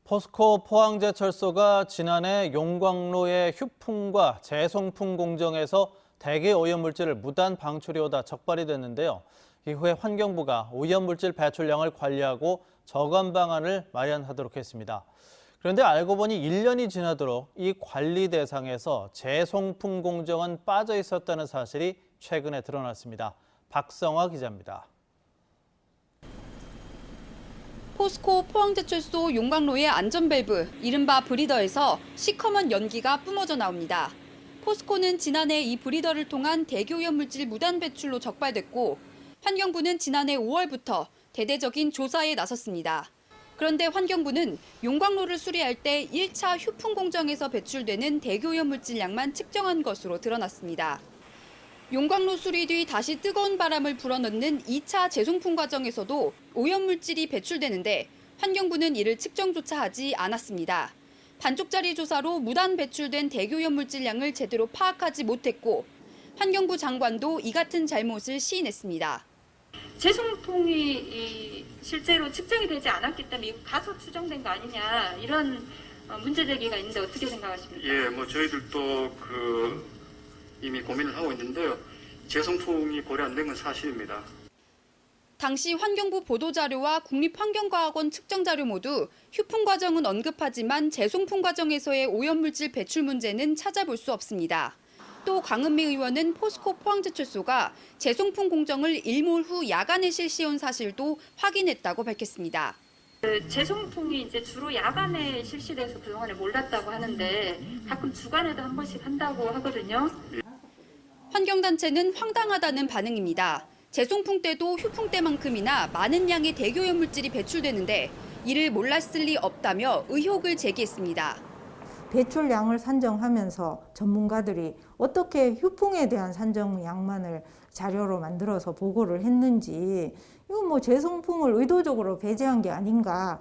포스코 포항제철소가 지난해 용광로의 휴풍과 재송풍 공정에서 대기 오염물질을 무단 방출해오다 적발이 됐는데요. 이후에 환경부가 오염물질 배출량을 관리하고 저감 방안을 마련하도록 했습니다. 그런데 알고 보니 1년이 지나도록 이 관리 대상에서 재송풍 공정은 빠져 있었다는 사실이 최근에 드러났습니다. 박성화 기자입니다. 포스코 포항제철소 용광로의 안전밸브, 이른바 브리더에서 시커먼 연기가 뿜어져 나옵니다. 포스코는 지난해 이 브리더를 통한 대기오염물질 무단 배출로 적발됐고 환경부는 지난해 5월부터 대대적인 조사에 나섰습니다. 그런데 환경부는 용광로를 수리할 때 1차 휴풍 공정에서 배출되는 대기오염물질 양만 측정한 것으로 드러났습니다. 용광로 수리 뒤 다시 뜨거운 바람을 불어넣는 2차 재송풍 과정에서도 오염물질이 배출되는데 환경부는 이를 측정조차 하지 않았습니다. 반쪽짜리 조사로 무단 배출된 대기오염물질 양을 제대로 파악하지 못했고 환경부 장관도 이 같은 잘못을 시인했습니다. 재송풍이 실제로 측정이 되지 않았기 때문에 이거 가서 추정된 거 아니냐 이런 문제 제기가 있는데 어떻게 생각하십니까? 예, 저희들도 이미 고민을 하고 있는데요. 재송풍이 고려 안 된 건 사실입니다. 당시 환경부 보도자료와 국립환경과학원 측정자료 모두 휴풍 과정은 언급하지만 재송풍 과정에서의 오염물질 배출 문제는 찾아볼 수 없습니다. 또 강은미 의원은 포스코 포항제철소가 재송풍 공정을 일몰 후 야간에 실시한 사실도 확인했다고 밝혔습니다. 재송풍이 이제 주로 야간에 실시돼서 그동안에 몰랐다고 하는데 가끔 주간에도 한 번씩 한다고 하거든요. 환경단체는 황당하다는 반응입니다. 재송풍 때도 휴풍 때만큼이나 많은 양의 대기오염물질이 배출되는데 이를 몰랐을 리 없다며 의혹을 제기했습니다. 배출량을 산정하면서 전문가들이 어떻게 휴풍에 대한 산정량만을 자료로 만들어서 보고를 했는지 이건 재송풍을 의도적으로 배제한 게 아닌가.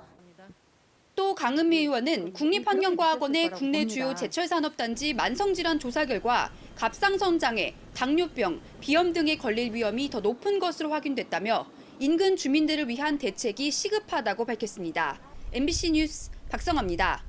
또 강은미 의원은 국립환경과학원의 국내 주요 제철산업단지 만성질환 조사 결과 갑상선 장애, 당뇨병, 비염 등에 걸릴 위험이 더 높은 것으로 확인됐다며 인근 주민들을 위한 대책이 시급하다고 밝혔습니다. MBC 뉴스 박성화입니다.